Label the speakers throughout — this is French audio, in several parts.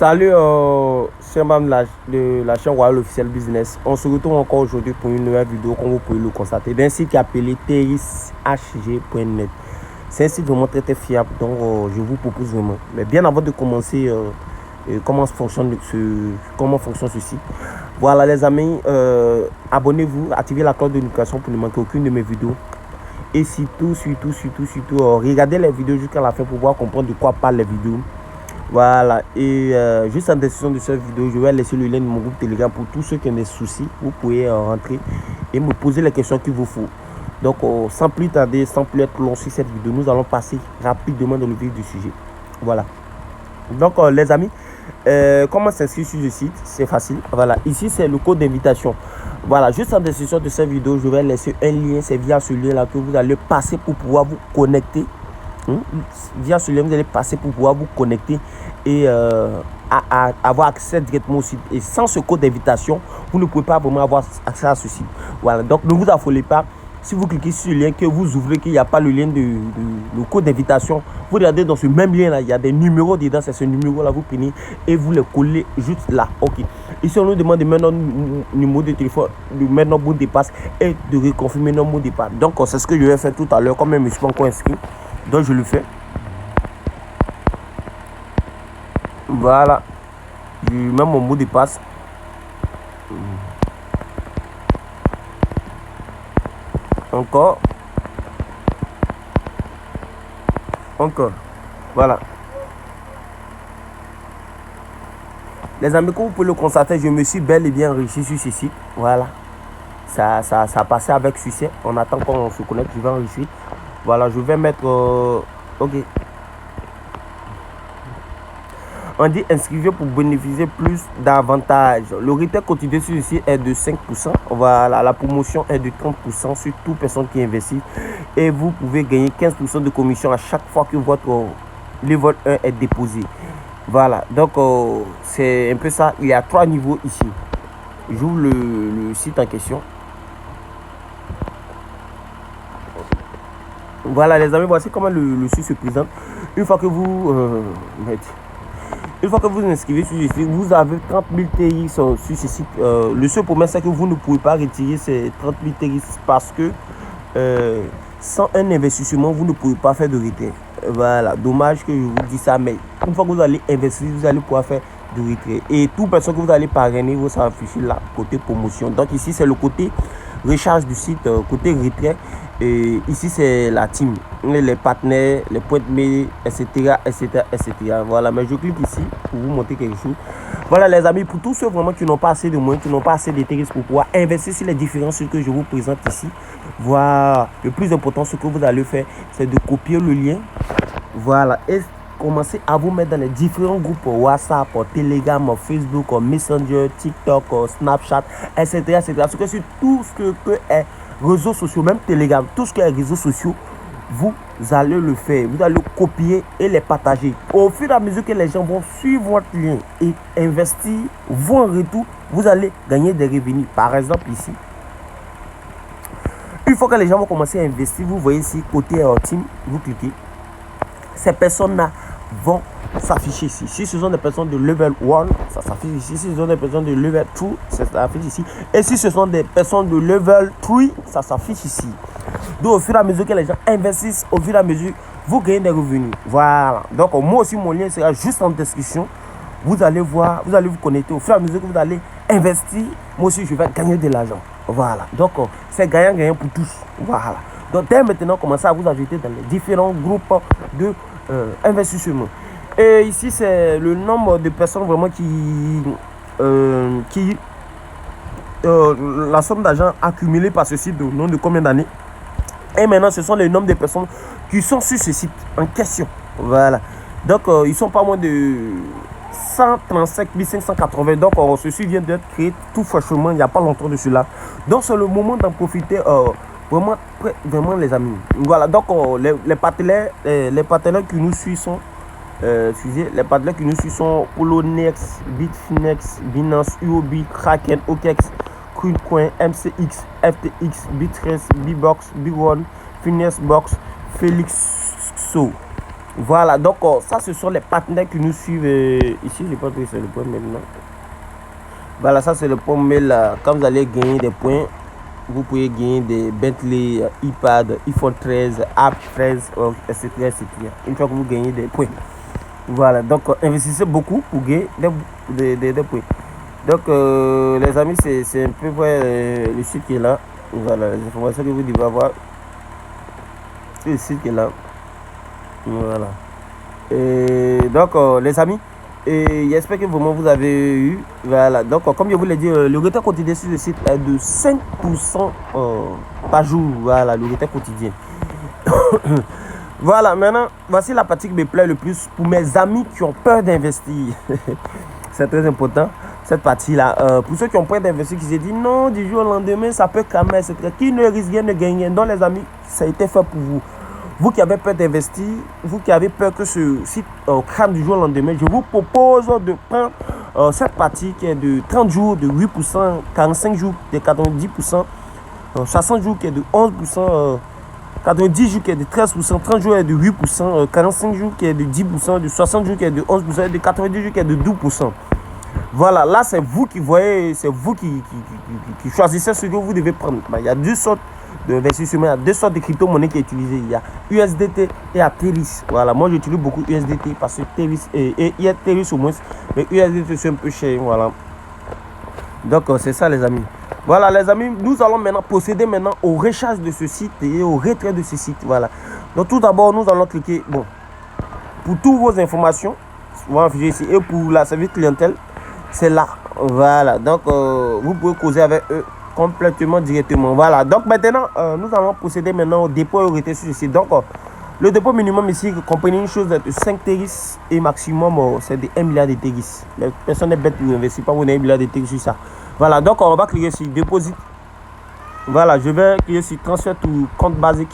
Speaker 1: Salut, c'est Mam de la chaîne Royal Officiel Business. On se retrouve encore aujourd'hui pour une nouvelle vidéo, comme vous pouvez le constater, d'un site qui est appelé terishhg.net. C'est un site vraiment très fiable, donc je vous propose vraiment. Mais bien avant de commencer, comment fonctionne ce site. Voilà les amis, abonnez-vous, activez la cloche de notification pour ne manquer aucune de mes vidéos. Et surtout, regardez les vidéos jusqu'à la fin pour pouvoir comprendre de quoi parlent les vidéos. Voilà, et juste en description de cette vidéo, je vais laisser le lien de mon groupe Telegram pour tous ceux qui ont des soucis. Vous pouvez rentrer et me poser les questions qu'il vous faut. Donc, sans plus tarder, sans plus être long sur cette vidéo, nous allons passer rapidement dans le vif du sujet. Voilà. Donc, les amis, comment s'inscrire sur le site? C'est facile. Voilà, ici, c'est le code d'invitation. Voilà, juste en description de cette vidéo, je vais laisser un lien. C'est via ce lien-là que vous allez passer pour pouvoir vous connecter. Via ce lien, vous allez passer pour pouvoir vous connecter et avoir accès directement au site. Et sans ce code d'invitation, vous ne pouvez pas vraiment avoir accès à ce site. Voilà, donc ne vous affolez pas. Si vous cliquez sur le lien, que vous ouvrez, qu'il n'y a pas le lien le code d'invitation, vous regardez dans ce même lien là, il y a des numéros dedans. C'est ce numéro là, vous prenez et vous les collez juste là. Ok. Ici, on nous demande de mettre notre numéro de téléphone, de mettre notre mot de passe et de reconfirmer notre mot de passe. Donc, c'est ce que je vais faire tout à l'heure, comme je ne me suis pas encore inscrit. Donc je le fais. Voilà. Je mets mon mot de passe. Encore. Voilà. Les amis, comme vous pouvez le constater, je me suis bel et bien enrichi sur ce site. Voilà. Ça a passé avec succès. On attend qu'on se connecte. Je vais enregistrer. Voilà, je vais mettre... ok. On dit inscrivez pour bénéficier plus d'avantages. Le retrait quotidien sur le site est de 5%. Voilà, la promotion est de 30% sur toute personne qui investit. Et vous pouvez gagner 15% de commission à chaque fois que votre level 1 est déposé. Voilà, donc c'est un peu ça. Il y a 3 niveaux ici. J'ouvre le site en question. Voilà les amis, voici comment le site se présente. Une fois que vous inscrivez sur ce site, vous avez 30 000 TRX sur ce site. Le seul problème, c'est que vous ne pouvez pas retirer ces 30 000 TRX parce que sans un investissement, vous ne pouvez pas faire de retrait. Voilà, dommage que je vous dis ça, mais une fois que vous allez investir, vous allez pouvoir faire de retrait. Et toute personne que vous allez parrainer, vous s'affiche là, côté promotion. Donc ici, c'est le côté recharge du site, côté retrait. Et ici, c'est la team, les partenaires, les points de mail, etc. Voilà, mais je clique ici pour vous montrer quelque chose. Voilà, les amis, pour tous ceux vraiment qui n'ont pas assez de moyens, qui n'ont pas assez d'intérêt pour pouvoir investir sur les différents sites que je vous présente ici. Voilà, le plus important, ce que vous allez faire, c'est de copier le lien. Voilà, et commencer à vous mettre dans les différents groupes WhatsApp, Telegram, Facebook, Messenger, TikTok, Snapchat, etc. Parce que sur tout ce que est réseaux sociaux, même Telegram, tout ce qui est réseaux sociaux, vous allez le faire. Vous allez le copier et les partager. Au fur et à mesure que les gens vont suivre votre lien et investir, vous en retour, vous allez gagner des revenus. Par exemple, ici, une fois que les gens vont commencer à investir, vous voyez ici, côté team, vous cliquez. Ces personnes-là vont s'afficher ici. Si ce sont des personnes de level 1, ça s'affiche ici. Si ce sont des personnes de level 2, ça s'affiche ici. Et si ce sont des personnes de level 3, ça s'affiche ici. Donc au fur et à mesure que les gens investissent, au fur et à mesure, vous gagnez des revenus. Voilà. Donc moi aussi, mon lien sera juste en description. Vous allez voir, vous allez vous connecter. Au fur et à mesure que vous allez investir, moi aussi, je vais gagner de l'argent. Voilà. Donc c'est gagnant-gagnant pour tous. Voilà. Donc dès maintenant, commencez à vous ajouter dans les différents groupes de investissement. Et ici, c'est le nombre de personnes vraiment la somme d'argent accumulée par ce site, au nom de combien d'années. Et maintenant, ce sont les nombres de personnes qui sont sur ce site en question. Voilà. Donc, ils sont pas moins de 135 580. Donc, ceci vient d'être créé tout fraîchement, il n'y a pas longtemps de cela. Donc, c'est le moment d'en profiter. Vraiment les amis. Voilà, donc les partenaires qui nous suivent sont les partenaires qui nous suivent sont Polonex, Bitfinex, Binance, UOB, Kraken, OKEx, Coincoin, MCX, FTX, Bitrace, Bbox, Big1, Finexbox, Felixso. Voilà, donc ça, ce sont les partenaires qui nous suivent. Ici, je pense que c'est le point maintenant. Voilà, ça, c'est le point mail. Quand vous allez gagner des points, vous pouvez gagner des Bentley, iPad, iPhone 13, App 13, etc., etc. Une fois que vous gagnez des points. Voilà, donc investissez beaucoup pour gagner des points. Donc, les amis, c'est un peu vrai le site qui est là. Voilà, les informations que vous devez avoir. C'est le site qui est là. Voilà. Et donc, les amis, et j'espère que vraiment vous avez eu. Voilà. Donc, comme je vous l'ai dit, le retard quotidien sur le site est de 5% par jour. Voilà, le retard quotidien. Voilà, maintenant, voici la partie qui me plaît le plus pour mes amis qui ont peur d'investir. C'est très important, cette partie-là. Pour ceux qui ont peur d'investir, qui se disent non, du jour au lendemain, ça peut cramer, etc. Qui ne risque rien de gagner. Donc, les amis, ça a été fait pour vous. Vous qui avez peur d'investir, vous qui avez peur que ce site crame du jour au lendemain, je vous propose de prendre cette partie qui est de 30 jours de 8%, 45 jours de 90%, 60 jours qui est de 11%, 90 jours qui est de 13%, 30 jours qui est de 8%, 45 jours qui est de 10%, de 60 jours qui est de 11%, et de 90 jours qui est de 12%. Voilà, là c'est vous qui voyez, c'est vous qui choisissez ce que vous devez prendre. Il y a deux sortes d'investissement, il y a deux sortes de crypto-monnaies qui sont utilisées. Il y a USDT et Ethereum. Voilà, moi j'utilise beaucoup USDT parce que Ethereum, il y a Ethereum au moins, mais USDT c'est un peu cher. Voilà. Donc c'est ça les amis. Voilà les amis, nous allons maintenant procéder au recharge de ce site et au retrait de ce site. Voilà. Donc tout d'abord, nous allons cliquer, bon, pour toutes vos informations, ici, et pour la service clientèle, c'est là. Voilà. Donc vous pouvez causer avec eux complètement directement. Voilà. Donc maintenant, nous allons procéder au dépôt et au retrait sur ce site. Donc le dépôt minimum ici, comprenez une chose de 5 TRX et maximum, c'est de 1 milliard de TRX. Personne n'est bête pour investir, pas vous 1 milliard de TRX sur ça. Voilà, donc on va cliquer sur Deposit. Voilà, je vais cliquer sur Transfert to compte basique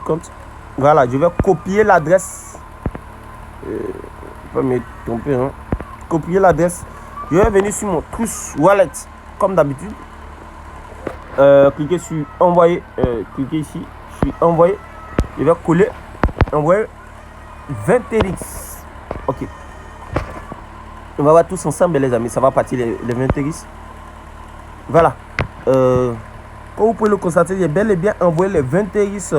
Speaker 1: compte. Voilà, je vais copier l'adresse. Pas me tromper, hein. Copier l'adresse. Je vais venir sur mon Trust Wallet, comme d'habitude. Cliquez sur Envoyer. Cliquez ici, sur Envoyer. Je vais coller. Envoyer 20 TRX. Ok. On va voir tous ensemble, les amis. Ça va partir les 20 TRX. Voilà. Comme vous pouvez le constater, j'ai bel et bien envoyé les 20 TRX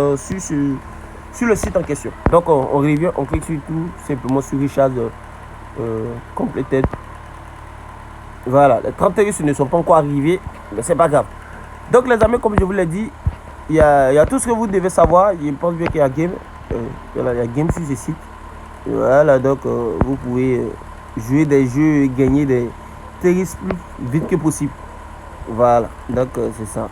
Speaker 1: sur le site en question. Donc, on revient, on clique sur tout simplement sur Richard completed. Voilà. Les 30 TRX ne sont pas encore arrivés, mais c'est pas grave. Donc, les amis, comme je vous l'ai dit, il y a tout ce que vous devez savoir. Je pense bien qu'il y a game. Voilà, il y a game sur ce site. Voilà, donc vous pouvez jouer des jeux et gagner des TRX plus vite que possible. Voilà, donc c'est ça.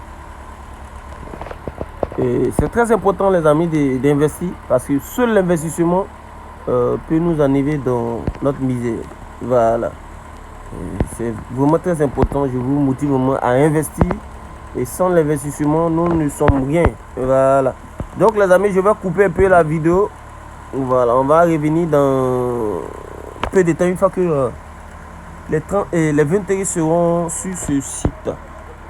Speaker 1: Et c'est très important les amis d'investir parce que seul l'investissement peut nous enlever dans notre misère. Voilà. C'est vraiment très important. Je vous motive vraiment à investir. Et sans l'investissement, nous ne sommes rien. Voilà. Donc les amis, je vais couper un peu la vidéo. Voilà, on va revenir dans peu de temps une fois que les 30 et les 20 TRX seront sur ce site.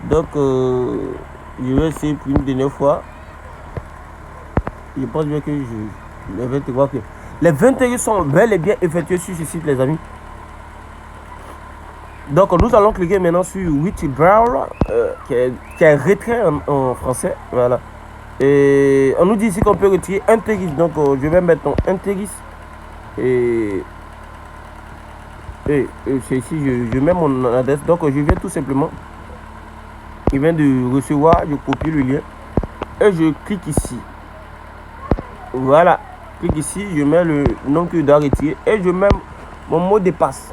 Speaker 1: Donc je vais essayer pour une dernière fois. Je pense bien que les 20 TRX sont bel et bien effectués sur ce site les amis. Donc nous allons cliquer maintenant sur Withdraw qui est retrait en français. Voilà. Et on nous dit ici qu'on peut retirer un TRX. Donc je vais mettre un TRX et c'est ici je mets mon adresse. Donc je viens tout simplement, il vient de recevoir, je copie le lien et je clique ici. Voilà, clique ici, je mets le nom que je dois retirer et je mets mon mot de passe.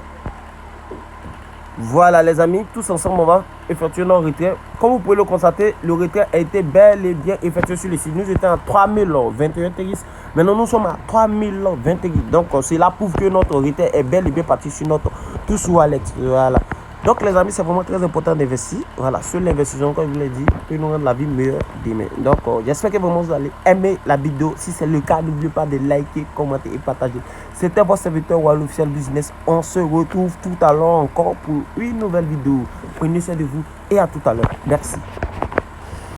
Speaker 1: Voilà les amis, tous ensemble on va effectuer notre retrait. Comme vous pouvez le constater, le retrait a été bel et bien effectué sur le site. Nous étions à 3021 TRX. Maintenant nous sommes à 3020 TRX. Donc cela prouve que notre retrait est bel et bien parti sur notre Trust Wallet. Voilà. Donc les amis, c'est vraiment très important d'investir. Voilà, seul l'investissement, comme je vous l'ai dit, peut nous rendre la vie meilleure demain. Donc j'espère que vraiment vous allez aimer la vidéo. Si c'est le cas, n'oubliez pas de liker, commenter et partager. C'était votre serviteur Wally Officiel Business. On se retrouve tout à l'heure encore pour une nouvelle vidéo. Prenez soin de vous et à tout à l'heure. Merci.